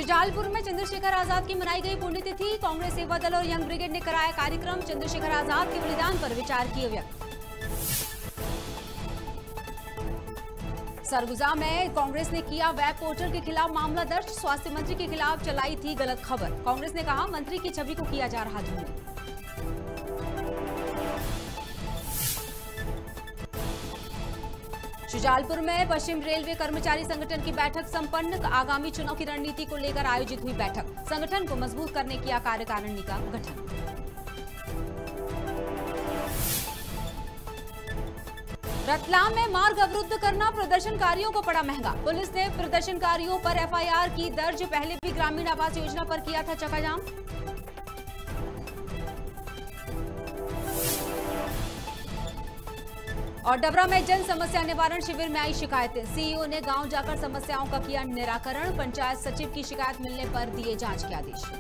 शुजालपुर में चंद्रशेखर आजाद की मनाई गई पुण्यतिथि। कांग्रेस सेवा दल और यंग ब्रिगेड ने कराया कार्यक्रम। चंद्रशेखर आजाद के बलिदान पर विचार किए व्यक्त। सरगुजा में कांग्रेस ने किया वेब पोर्टल के खिलाफ मामला दर्ज। स्वास्थ्य मंत्री के खिलाफ चलाई थी गलत खबर। कांग्रेस ने कहा मंत्री की छवि को किया जा रहा धूमिल। शुजालपुर में पश्चिम रेलवे कर्मचारी संगठन की बैठक संपन्न। आगामी चुनाव की रणनीति को लेकर आयोजित हुई बैठक। संगठन को मजबूत करने किया कार्यकारिणी का गठन। रतलाम में मार्ग अवरुद्ध करना प्रदर्शनकारियों को पड़ा महंगा। पुलिस ने प्रदर्शनकारियों पर एफआईआर की दर्ज। पहले भी ग्रामीण आवास योजना पर किया था चकाजाम। और डबरा में जन समस्या निवारण शिविर में आई शिकायतें। सीईओ ने गांव जाकर समस्याओं का किया निराकरण। पंचायत सचिव की शिकायत मिलने पर दिए जांच के आदेश।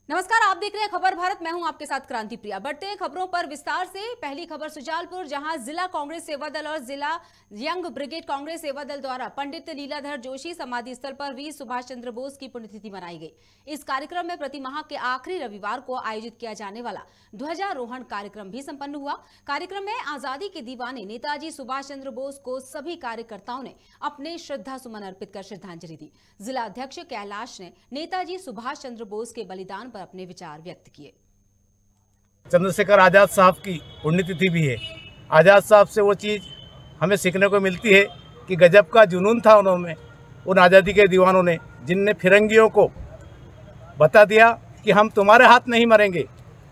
नमस्कार, आप देख रहे हैं खबर भारत। मैं हूं आपके साथ क्रांति प्रिया। बढ़ते हैं खबरों पर विस्तार से। पहली खबर शुजालपुर, जहां जिला कांग्रेस सेवा दल और जिला यंग ब्रिगेड कांग्रेस सेवा दल द्वारा पंडित लीलाधर जोशी समाधि स्थल पर वीर सुभाष चंद्र बोस की पुण्यतिथि मनाई गई। इस कार्यक्रम में प्रति माह के आखिरी रविवार को आयोजित किया जाने वाला ध्वजारोहण कार्यक्रम भी संपन्न हुआ। कार्यक्रम में आजादी के दीवाने नेताजी सुभाष चंद्र बोस को सभी कार्यकर्ताओं ने अपने श्रद्धा सुमन अर्पित कर श्रद्धांजलि दी। जिला अध्यक्ष कैलाश ने नेताजी सुभाष चंद्र बोस के बलिदान पर अपने विचार व्यक्त किए। चंद्रशेखर आजाद साहब की पुण्यतिथि भी है। आजाद साहब से वो चीज़ हमें सीखने को मिलती है कि गजब का जुनून था उन्होंने, उन आज़ादी के दीवानों ने, जिनने फिरंगियों को बता दिया कि हम तुम्हारे हाथ नहीं मरेंगे।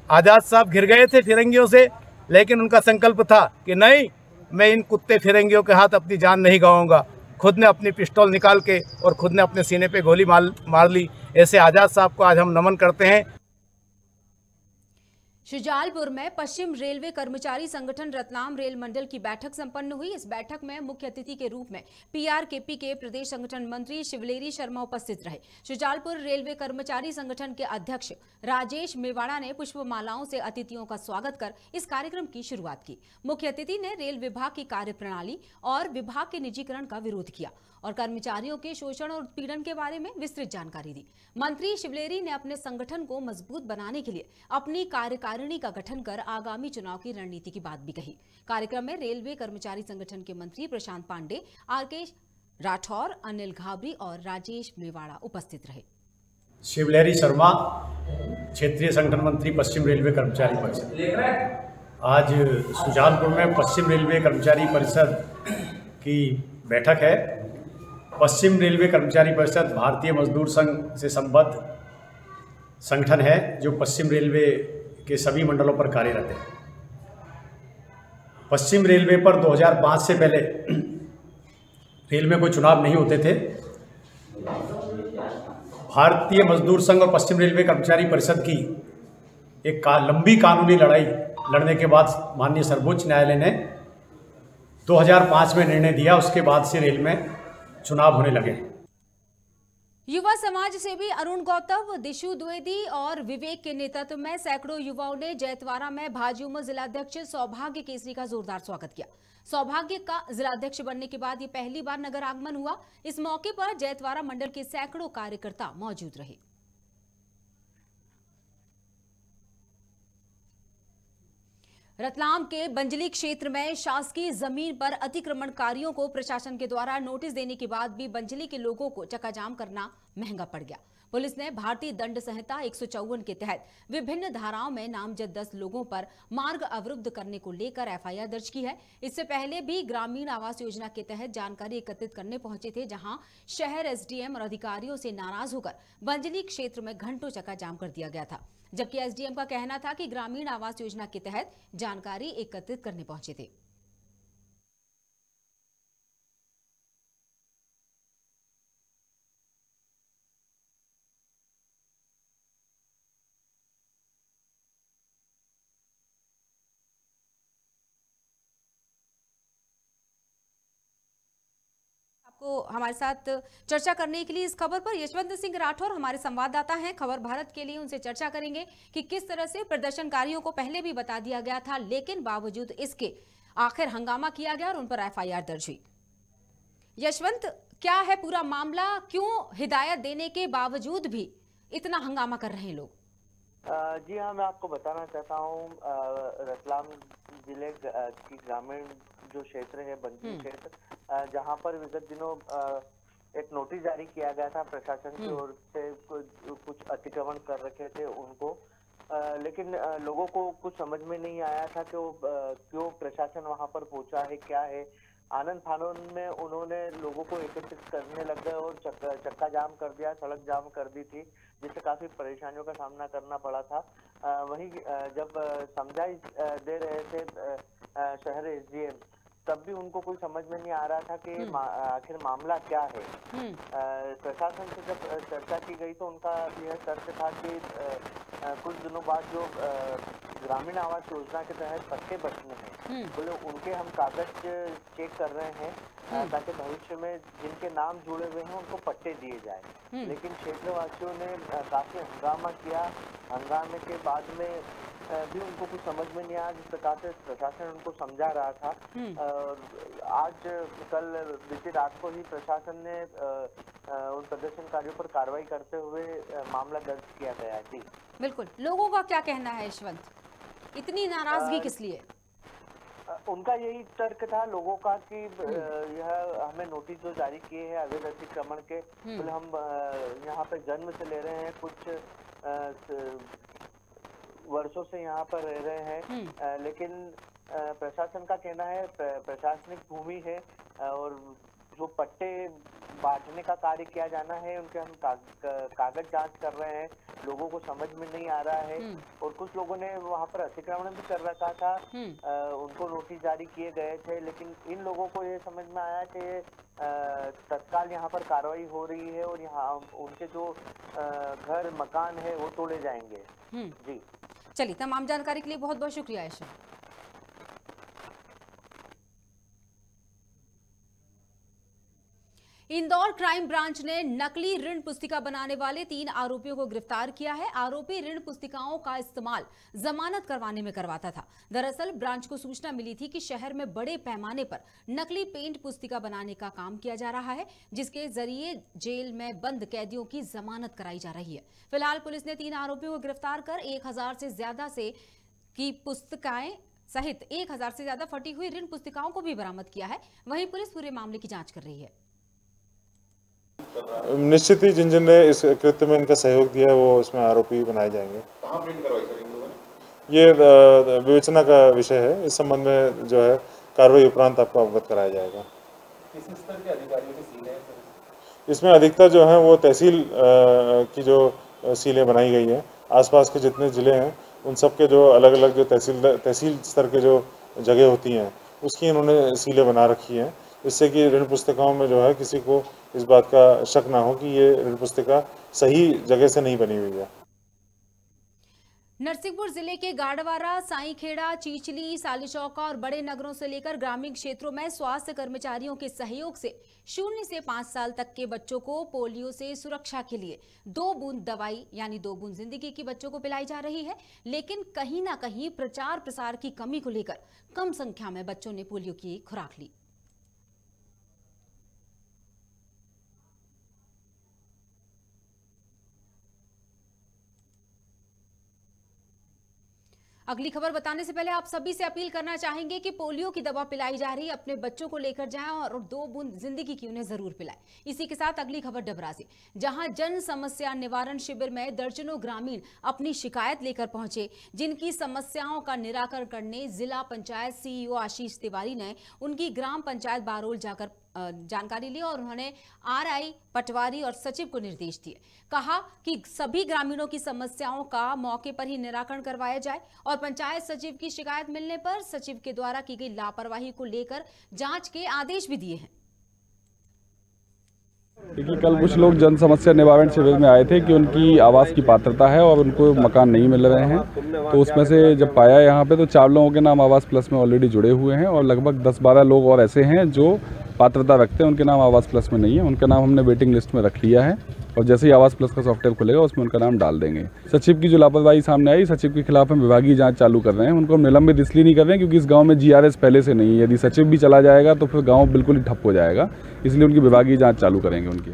आज़ाद साहब घिर गए थे फिरंगियों से, लेकिन उनका संकल्प था कि नहीं, मैं इन कुत्ते फिरंगियों के हाथ अपनी जान नहीं गंवाऊंगा। खुद ने अपनी पिस्टल निकाल के और खुद ने अपने सीने पे गोली मार ली। ऐसे आज़ाद साहब को आज हम नमन करते हैं। शुजालपुर में पश्चिम रेलवे कर्मचारी संगठन रतलाम रेल मंडल की बैठक संपन्न हुई। इस बैठक में मुख्य अतिथि के रूप में पीआरकेपी के प्रदेश संगठन मंत्री शिवलेरी शर्मा उपस्थित रहे। शुजालपुर रेलवे कर्मचारी संगठन के अध्यक्ष राजेश मेवाड़ा ने पुष्पमालाओं से अतिथियों का स्वागत कर इस कार्यक्रम की शुरुआत की। मुख्य अतिथि ने रेल विभाग की कार्यप्रणाली और विभाग के निजीकरण का विरोध किया और कर्मचारियों के शोषण और उत्पीड़न के बारे में विस्तृत जानकारी दी। मंत्री शिवलेरी ने अपने संगठन को मजबूत बनाने के लिए अपनी कार्यकारिणी का गठन कर आगामी चुनाव की रणनीति की बात भी कही। कार्यक्रम में रेलवे कर्मचारी संगठन के मंत्री प्रशांत पांडे, आरके राठौर, अनिल घाबरी और राजेश मेवाड़ा उपस्थित रहे। शिवलेरी शर्मा, क्षेत्रीय संगठन मंत्री, पश्चिम रेलवे कर्मचारी परिषद। आज शुजालपुर में पश्चिम रेलवे कर्मचारी परिषद की बैठक है। पश्चिम रेलवे कर्मचारी परिषद भारतीय मजदूर संघ से संबद्ध संगठन है जो पश्चिम रेलवे के सभी मंडलों पर कार्यरत है। पश्चिम रेलवे पर 2005 से पहले रेल में कोई चुनाव नहीं होते थे। भारतीय मजदूर संघ और पश्चिम रेलवे कर्मचारी परिषद की एक लंबी कानूनी लड़ाई लड़ने के बाद माननीय सर्वोच्च न्यायालय ने 2005 में निर्णय दिया। उसके बाद से रेल में चुनाव होने लगे। युवा समाज सेवी अरुण गौतम, दिशु द्विवेदी और विवेक के नेतृत्व में सैकड़ों युवाओं ने जैतवाड़ा में भाजयुमो जिलाध्यक्ष सौभाग्य केसरी का जोरदार स्वागत किया। सौभाग्य का जिलाध्यक्ष बनने के बाद ये पहली बार नगर आगमन हुआ। इस मौके पर जैतवाड़ा मंडल के सैकड़ों कार्यकर्ता मौजूद रहे। रतलाम के बंजली क्षेत्र में शासकीय जमीन पर अतिक्रमणकारियों को प्रशासन के द्वारा नोटिस देने के बाद भी बंजली के लोगों को चक्काजाम करना महंगा पड़ गया। पुलिस ने भारतीय दंड संहिता 154 के तहत विभिन्न धाराओं में नामजद 10 लोगों पर मार्ग अवरुद्ध करने को लेकर एफआईआर दर्ज की है। इससे पहले भी ग्रामीण आवास योजना के तहत जानकारी एकत्रित करने पहुंचे थे, जहां शहर एसडीएम और अधिकारियों से नाराज होकर बंजली क्षेत्र में घंटों चक्काजाम कर दिया गया था। जबकि एसडीएम का कहना था कि ग्रामीण आवास योजना के तहत जानकारी एकत्रित करने पहुंचे थे। आपको हमारे साथ चर्चा करने के लिए इस खबर पर यशवंत सिंह राठौर हमारे संवाददाता हैं खबर भारत के लिए। उनसे चर्चा करेंगे कि किस तरह से प्रदर्शनकारियों को पहले भी बता दिया गया था, लेकिन बावजूद इसके आखिर हंगामा किया गया और उन पर FIR दर्ज हुई। यशवंत, क्या है पूरा मामला? क्यों हिदायत देने के बावजूद भी इतना हंगामा कर रहे हैं लोग? जी हाँ, मैं आपको बताना चाहता हूँ, रतलाम जिले की ग्रामीण जो क्षेत्र है, बंकी क्षेत्र, जहाँ पर विगत दिनों एक नोटिस जारी किया गया था प्रशासन की ओर से, कुछ अतिक्रमण कर रखे थे उनको, लेकिन लोगों को कुछ समझ में नहीं आया था कि वो क्यों प्रशासन वहाँ पर पहुंचा है, क्या है। आनंद फानन में उन्होंने लोगों को एकत्रित करने लग गए और चक्का जाम कर दिया, सड़क जाम कर दी थी, जिससे काफी परेशानियों का सामना करना पड़ा था। वहीं जब समझाइश दे रहे थे शहर SDM, तब भी उनको कोई समझ में नहीं आ रहा था कि आखिर मामला क्या है। प्रशासन से जब चर्चा की गई तो उनका यह तर्क था कि कुछ दिनों बाद जो ग्रामीण आवास योजना के तहत पट्टे बचने हैं, बोले उनके हम कागज चेक कर रहे हैं ताकि भविष्य में जिनके नाम जुड़े हुए हैं उनको पट्टे दिए जाए। लेकिन क्षेत्रवासियों ने काफी हंगामा किया। हंगामे के बाद में भी उनको कुछ समझ में नहीं आया, जिस प्रकार से प्रशासन उनको समझा रहा था। आज कल बीती रात को ही प्रशासन ने उन प्रदर्शनकारियों पर कार्रवाई करते हुए मामला दर्ज किया गया। जी बिल्कुल, लोगों का क्या कहना है यशवंत, इतनी नाराजगी किस लिए? उनका यही तर्क था लोगों का कि यह हमें नोटिस जो जारी किए हैं अवैध अतिक्रमण के, तो हम यहाँ पे जन्म से ले रहे हैं, कुछ वर्षों से यहाँ पर रह रहे हैं, लेकिन प्रशासन का कहना है प्रशासनिक भूमि है और जो पट्टे बांटने का कार्य किया जाना है उनके हम कागज जांच कर रहे हैं, लोगों को समझ में नहीं आ रहा है। और कुछ लोगों ने वहाँ पर अतिक्रमण भी कर रखा था, उनको नोटिस जारी किए गए थे, लेकिन इन लोगों को ये समझ में आया कि तत्काल यहाँ पर कार्रवाई हो रही है और यहाँ उनके जो घर मकान है वो तोड़े जाएंगे। जी चलिए, तमाम जानकारी के लिए बहुत बहुत शुक्रिया यशवंत। इंदौर क्राइम ब्रांच ने नकली ऋण पुस्तिका बनाने वाले 3 आरोपियों को गिरफ्तार किया है। आरोपी ऋण पुस्तिकाओं का इस्तेमाल जमानत करवाने में करवाता था। दरअसल ब्रांच को सूचना मिली थी कि शहर में बड़े पैमाने पर नकली पेंट पुस्तिका बनाने का काम किया जा रहा है, जिसके जरिए जेल में बंद कैदियों की जमानत कराई जा रही है। फिलहाल पुलिस ने 3 आरोपियों को गिरफ्तार कर 1000 से ज्यादा की पुस्तिकाएं सहित 1000 से ज्यादा फटी हुई ऋण पुस्तिकाओं को भी बरामद किया है। वहीं पुलिस पूरे मामले की जांच कर रही है। निश्चित ही जिन जिन ने इस कृत्य में इनका सहयोग दिया है वो इसमें आरोपी बनाए जाएंगे। कहाँ प्रिंट करवाई सर इन लोगों ने? ये विवेचना का विषय है। इस संबंध में जो है कार्रवाई उपरांत आपको अवगत कराया जाएगा। किस स्तर के अधिकारियों की सीलें हैं सर? इसमें अधिकतर जो है वो तहसील की जो सीलें बनाई गई हैं। आसपास के जितने ज़िले हैं उन सब के जो अलग अलग जो तहसील स्तर के जो जगह होती हैं उसकी इन्होंने सीलें बना रखी हैं, इससे कि ऋण पुस्तिकाओं में जो है किसी को इस बात का शक ना हो कि ये ऋण पुस्तिका सही जगह से नहीं बनी हुई है। नरसिंहपुर जिले के गाड़वारा, साईखेड़ा, चीचली, सालीचौका और बड़े नगरों से लेकर ग्रामीण क्षेत्रों में स्वास्थ्य कर्मचारियों के सहयोग से 0 से 5 साल तक के बच्चों को पोलियो से सुरक्षा के लिए 2 बूंद दवाई यानी 2 बूंद जिंदगी की बच्चों को पिलाई जा रही है। लेकिन कहीं ना कहीं प्रचार प्रसार की कमी को लेकर कम संख्या में बच्चों ने पोलियो की खुराक ली। अगली खबर बताने से पहले आप सभी से अपील करना चाहेंगे कि पोलियो की दवा पिलाई जा रही है, अपने बच्चों को लेकर जाएं और 2 बूंद जिंदगी की उन्हें जरूर पिलाएं। इसी के साथ अगली खबर डबरा से, जहां जन समस्या निवारण शिविर में दर्जनों ग्रामीण अपनी शिकायत लेकर पहुंचे, जिनकी समस्याओं का निराकरण करने जिला पंचायत CEO आशीष तिवारी ने उनकी ग्राम पंचायत बारोल जाकर जानकारी ली और उन्होंने RI पटवारी और सचिव को निर्देश दिए। कहा कि सभी ग्रामीणों की समस्याओं का मौके पर ही निराकरण करवाया जाए और पंचायत सचिव की शिकायत मिलने पर सचिव के द्वारा की गई लापरवाही को लेकर जांच के आदेश भी दिए हैं। देखिए, कल कुछ लोग जन समस्या निवारण शिविर में आए थे कि उनकी आवास की पात्रता है और उनको मकान नहीं मिल रहे हैं, तो उसमें से जब पाया यहाँ पे तो 4 लोगों के नाम आवास प्लस में ऑलरेडी जुड़े हुए हैं और लगभग 10-12 लोग और ऐसे हैं जो पात्रता रखते हैं, उनके नाम आवास प्लस में नहीं है। उनका नाम हमने वेटिंग लिस्ट में रख लिया है और जैसे ही आवास प्लस का सॉफ्टवेयर खुलेगा उसमें उनका नाम डाल देंगे। सचिव की जो लापरवाही सामने आई, सचिव के खिलाफ हम विभागीय जांच चालू कर रहे हैं। उनको निलंबित इसलिए नहीं कर रहे हैं क्योंकि इस गांव में GRS पहले से नहीं है। यदि सचिव भी चला जाएगा तो फिर गांव बिल्कुल ही ठप हो जाएगा, इसलिए उनकी विभागीय जांच चालू करेंगे उनकी।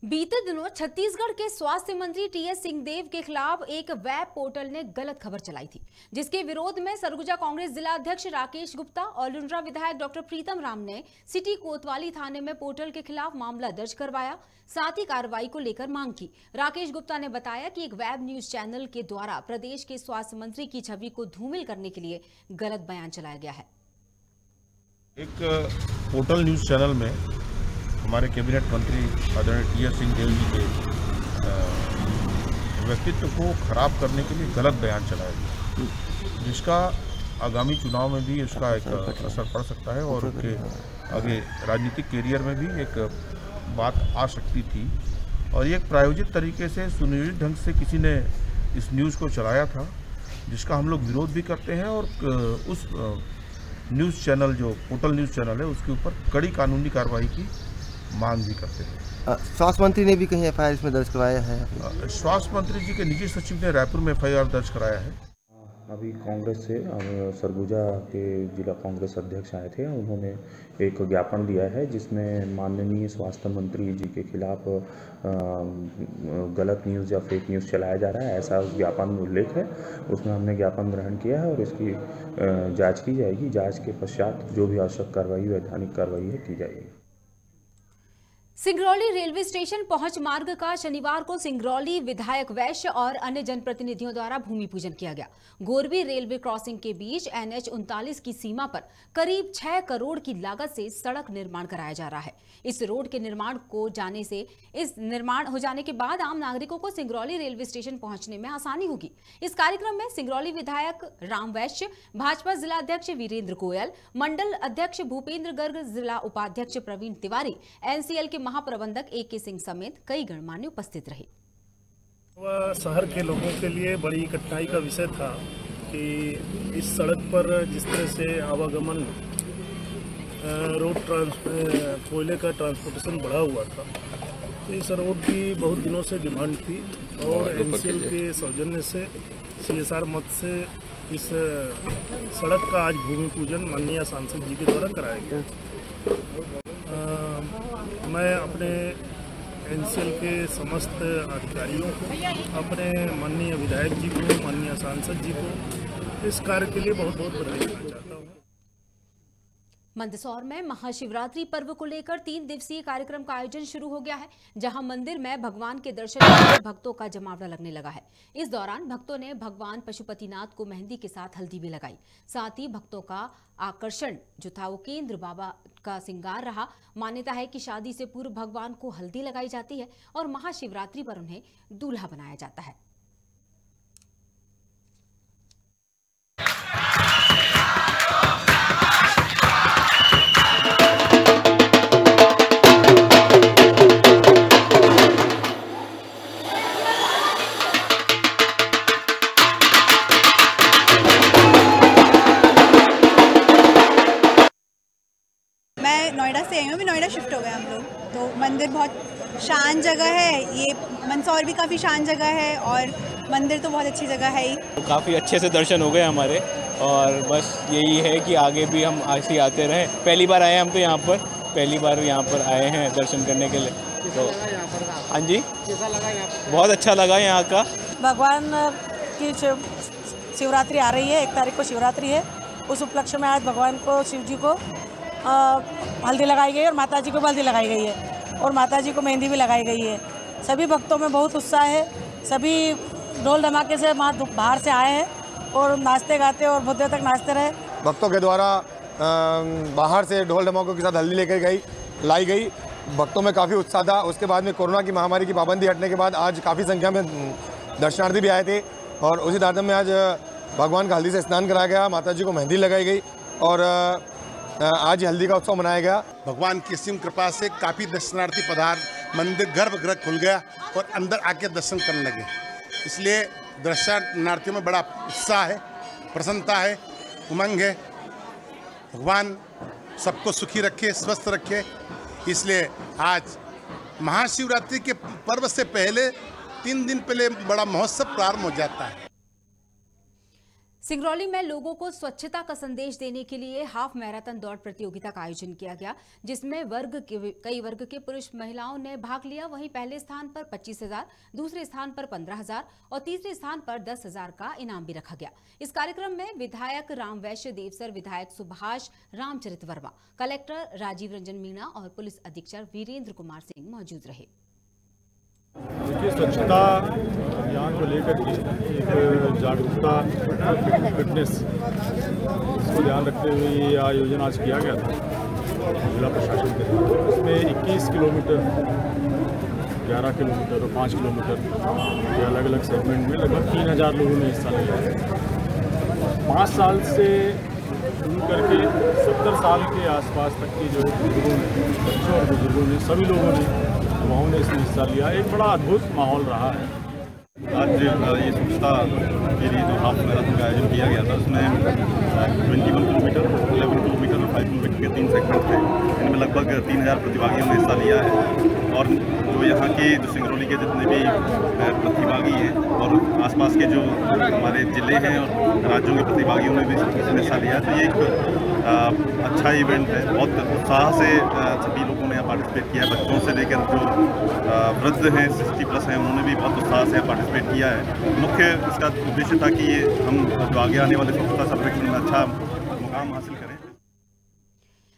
बीते दिनों छत्तीसगढ़ के स्वास्थ्य मंत्री TS सिंहदेव के खिलाफ एक वेब पोर्टल ने गलत खबर चलाई थी, जिसके विरोध में सरगुजा कांग्रेस जिला अध्यक्ष राकेश गुप्ता और लुंड्रा विधायक डॉक्टर प्रीतम राम ने सिटी कोतवाली थाने में पोर्टल के खिलाफ मामला दर्ज करवाया, साथ ही कार्रवाई को लेकर मांग की। राकेश गुप्ता ने बताया कि एक वेब न्यूज चैनल के द्वारा प्रदेश के स्वास्थ्य मंत्री की छवि को धूमिल करने के लिए गलत बयान चलाया गया है। एक पोर्टल न्यूज चैनल में हमारे कैबिनेट मंत्री आदरणीय TS सिंहदेव जी के व्यक्तित्व को खराब करने के लिए गलत बयान चलाया गया, जिसका आगामी चुनाव में भी उसका एक असर पड़ सकता है और उनके आगे राजनीतिक कैरियर में भी एक बात आ सकती थी। और ये एक प्रायोजित तरीके से सुनियोजित ढंग से किसी ने इस न्यूज़ को चलाया था, जिसका हम लोग विरोध भी करते हैं और उस न्यूज़ चैनल जो पोर्टल न्यूज़ चैनल है उसके ऊपर कड़ी कानूनी कार्रवाई की मांग भी करते हैं। स्वास्थ्य मंत्री ने भी कहीं FIR इसमें दर्ज करवाया है? स्वास्थ्य मंत्री जी के निजी सचिव ने रायपुर में FIR दर्ज कराया है। अभी कांग्रेस से सरगुजा के जिला कांग्रेस अध्यक्ष आए थे, उन्होंने एक ज्ञापन दिया है जिसमें माननीय स्वास्थ्य मंत्री जी के खिलाफ गलत न्यूज़ या फेक न्यूज़ चलाया जा रहा है, ऐसा उस ज्ञापन में उल्लेख है। उसमें हमने ज्ञापन ग्रहण किया है और इसकी जांच की जाएगी। जांच के पश्चात जो भी आवश्यक कार्रवाई, वैधानिक कार्रवाई है की जाएगी। सिंगरौली रेलवे स्टेशन पहुंच मार्ग का शनिवार को सिंगरौली विधायक वैश्य और अन्य जनप्रतिनिधियों द्वारा भूमि पूजन किया गया। गोरबी रेलवे क्रॉसिंग के बीच NH 39 की सीमा पर करीब 6 करोड़ की लागत से सड़क निर्माण कराया जा रहा है। इस रोड के निर्माण हो जाने के बाद आम नागरिकों को सिंगरौली रेलवे स्टेशन पहुंचने में आसानी होगी। इस कार्यक्रम में सिंगरौली विधायक राम वैश्य, भाजपा जिला अध्यक्ष वीरेंद्र गोयल, मंडल अध्यक्ष भूपेंद्र गर्ग, जिला उपाध्यक्ष प्रवीण तिवारी, NCL के महाप्रबंधक AK सिंह समेत कई गणमान्य उपस्थित रहे। वह शहर के लोगों के लिए बड़ी कठिनाई का विषय था कि इस सड़क पर जिस तरह से आवागमन रोड कोयले का ट्रांसपोर्टेशन बढ़ा हुआ था, तो इस रोड की बहुत दिनों से डिमांड थी और NCL के सौजन्य से CSR मत से इस सड़क का आज भूमि पूजन माननीय सांसद जी के द्वारा कराया गया। मैं अपने NCL के समस्त अधिकारियों को, अपने माननीय विधायक जी को, माननीय सांसद जी को इस कार्य के लिए बहुत बहुत बधाई देना चाहता हूँ। मंदसौर में महाशिवरात्रि पर्व को लेकर 3 दिवसीय कार्यक्रम का आयोजन शुरू हो गया है, जहां मंदिर में भगवान के दर्शन के लिए भक्तों का जमावड़ा लगने लगा है। इस दौरान भक्तों ने भगवान पशुपतिनाथ को मेहंदी के साथ हल्दी भी लगाई। साथ ही भक्तों का आकर्षण जो था वो केंद्र बाबा का श्रृंगार रहा। मान्यता है कि शादी से पूर्व भगवान को हल्दी लगाई जाती है और महाशिवरात्रि पर उन्हें दूल्हा बनाया जाता है। नोएडा से आई हूँ, अभी नोएडा शिफ्ट हो गए हम लोग। तो मंदिर बहुत शांत जगह है, ये मंदसौर भी काफ़ी शांत जगह है और मंदिर तो बहुत अच्छी जगह है ही। तो काफ़ी अच्छे से दर्शन हो गए हमारे और बस यही है कि आगे भी हम ऐसे ही आते रहें। पहली बार आए हम तो यहाँ पर, पहली बार यहाँ पर आए हैं दर्शन करने के लिए। तो हाँ जी, कैसा लगा यहाँ पर? बहुत अच्छा लगा यहाँ का। भगवान की शिवरात्रि आ रही है, 1 तारीख को शिवरात्रि है। उस उपलक्ष्य में आज भगवान को, शिव जी को हल्दी लगाई गई और माता जी को भी हल्दी लगाई गई है और माता जी को मेहंदी भी लगाई गई है। सभी भक्तों में बहुत उत्साह है, सभी ढोल धमाके से बाहर से आए हैं और नाचते गाते और बहुत देर तक नाचते रहे। भक्तों के द्वारा बाहर से ढोल धमाकों के साथ हल्दी लेकर लाई गई। भक्तों में काफ़ी उत्साह था। उसके बाद में कोरोना की महामारी की पाबंदी हटने के बाद आज काफ़ी संख्या में दर्शनार्थी भी आए थे और उसी तारतम्य में आज भगवान का हल्दी से स्नान कराया गया, माता जी को मेहंदी लगाई गई और आज हल्दी का उत्सव मनाया गया। भगवान की असीम कृपा से काफ़ी दर्शनार्थी पधार, मंदिर गर्भगृह खुल गया और अंदर आके दर्शन करने लगे। इसलिए दर्शनार्थियों में बड़ा उत्साह है, प्रसन्नता है, उमंग है। भगवान सबको सुखी रखे, स्वस्थ रखे। इसलिए आज महाशिवरात्रि के पर्व से पहले 3 दिन पहले बड़ा महोत्सव प्रारंभ हो जाता है। सिंगरौली में लोगों को स्वच्छता का संदेश देने के लिए हाफ मैराथन दौड़ प्रतियोगिता का आयोजन किया गया, जिसमें कई वर्ग के पुरुष महिलाओं ने भाग लिया। वहीं पहले स्थान पर 25,000, दूसरे स्थान पर 15,000 और तीसरे स्थान पर 10,000 का इनाम भी रखा गया। इस कार्यक्रम में विधायक राम वैश्य देवसर, विधायक सुभाष रामचरित वर्मा, कलेक्टर राजीव रंजन मीणा और पुलिस अधीक्षक वीरेंद्र कुमार सिंह मौजूद रहे। देखिए, स्वच्छता अभियान को लेकर के एक जागरूकता फिटनेस इसको ध्यान रखते हुए ये आयोजन आज किया गया था जिला प्रशासन के द्वारा। इसमें 21 किलोमीटर, 11 किलोमीटर और 5 किलोमीटर के अलग अलग सेगमेंट में लगभग 3,000 लोगों ने हिस्सा लिया है। 5 साल से शुरू करके 70 साल के आसपास तक के जो बुजुर्गों ने, बच्चों और बुजुर्गों ने, सभी लोगों ने युवाओं ने इसमें हिस्सा लिया। एक बड़ा अद्भुत माहौल रहा है। आज ये स्वच्छता के लिए जो हाफ मैराथन का आयोजन किया गया था, उसमें 21 किलोमीटर, 11 किलोमीटर और 5 किलोमीटर के 3 सेगमेंट थे। इनमें लगभग 3,000 प्रतिभागियों ने हिस्सा लिया है और जो यहाँ के जो सिंगरौली के जितने भी प्रतिभागी हैं और आसपास के जो हमारे ज़िले हैं और राज्यों के प्रतिभागियों ने भी हिस्सा लिया है। तो ये एक अच्छा इवेंट है। बहुत उत्साह से सभी लोगों ने यहाँ पार्टिसिपेट किया है। बच्चों से लेकर जो वृद्ध हैं, 60+ हैं, उन्होंने भी बहुत उत्साह से पार्टिसिपेट किया है। मुख्य इसका उद्देश्य था कि ये हम जो आगे आने वाले स्वच्छता सर्वेक्षण में अच्छा मुकाम हासिल करें।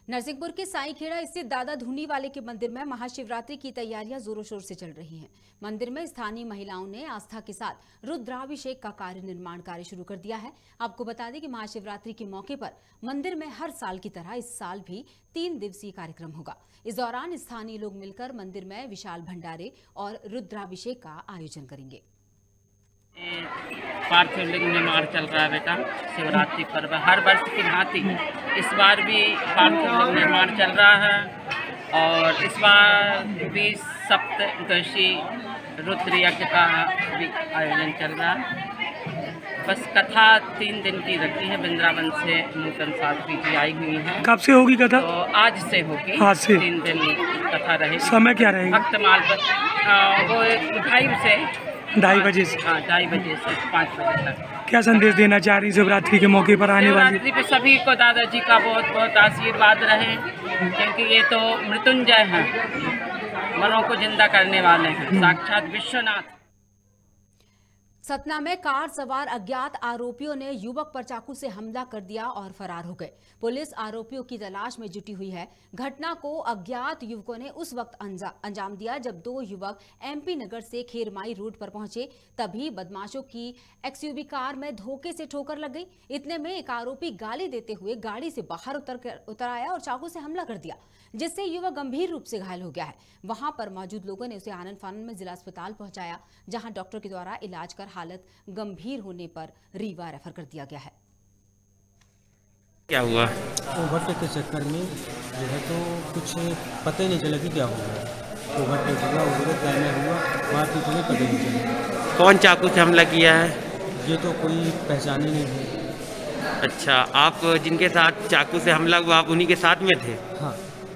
नरसिंहपुर के साईखेड़ा स्थित दादा धूनी वाले के मंदिर में महाशिवरात्रि की तैयारियां जोरों शोर से चल रही हैं। मंदिर में स्थानीय महिलाओं ने आस्था के साथ रुद्राभिषेक का निर्माण कार्य शुरू कर दिया है। आपको बता दें कि महाशिवरात्रि के मौके पर मंदिर में हर साल की तरह इस साल भी 3 दिवसीय कार्यक्रम होगा। इस दौरान स्थानीय लोग मिलकर मंदिर में विशाल भंडारे और रुद्राभिषेक का आयोजन करेंगे। पार्थिव लिंग निर्माण चल रहा है बेटा। शिवरात्रि पर्व हर वर्ष की भांति इस बार भी पार्थिव लिंग निर्माण चल रहा है और इस बार भी सप्तदशी रुद्र यज्ञ का भी आयोजन चल रहा है। बस कथा 3 दिन की रखी है। वृंदावन से नूतन शास्त्री जी आई हुई हैं। कब से होगी कथा? तो आज से होगी। आज से 3 दिन कथा रहेगी। समय क्या रहेगा? भक्तमाल वो 2:30 बजे से। हाँ, 2:30 बजे से 5 बजे तक। क्या संदेश देना चाह रही शिवरात्रि के मौके पर आने वाली? शिवरात्रि पे सभी को दादाजी का बहुत बहुत आशीर्वाद रहे, क्योंकि ये तो मृत्युंजय हैं, मनों को जिंदा करने वाले हैं, साक्षात विश्वनाथ। सतना में कार सवार अज्ञात आरोपियों ने युवक पर चाकू से हमला कर दिया और फरार हो गए। पुलिस आरोपियों की तलाश में जुटी हुई है। घटना को अज्ञात युवकों ने उस वक्त अंजाम दिया जब 2 युवक MP नगर से खेरमाई रोड पर पहुंचे। तभी बदमाशों की XUV कार में धोखे से ठोकर लग गई। इतने में एक आरोपी गाली देते हुए गाड़ी से बाहर उतर आया और चाकू से हमला कर दिया, जिससे युवक गंभीर रूप से घायल हो गया है। वहां पर मौजूद लोगों ने उसे आनंद फानंद में जिला अस्पताल पहुंचाया, जहां डॉक्टर के द्वारा इलाज कर हालत गंभीर होने पर रीवा रेफर कर दिया गया है। क्या हुआ? ओवरटेक के चक्कर में जो है तो कुछ पता ही नहीं चला कि क्या हुआ। ओवरटेक हुआ, ओवरटेक में हुआ, मारपीट में पता नहीं चला। कौन चाकू से हमला किया है? ये तो कोई पहचान ही नहीं है। अच्छा, आप जिनके साथ चाकू से हमला हुआ आप उन्हीं के साथ में थे? हाँ।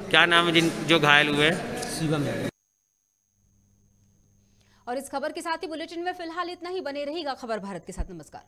क्या नाम है जो घायल हुए? शिवम। और इस खबर के साथ ही बुलेटिन में फिलहाल इतना ही। बने रहिएगा खबर भारत के साथ। नमस्कार।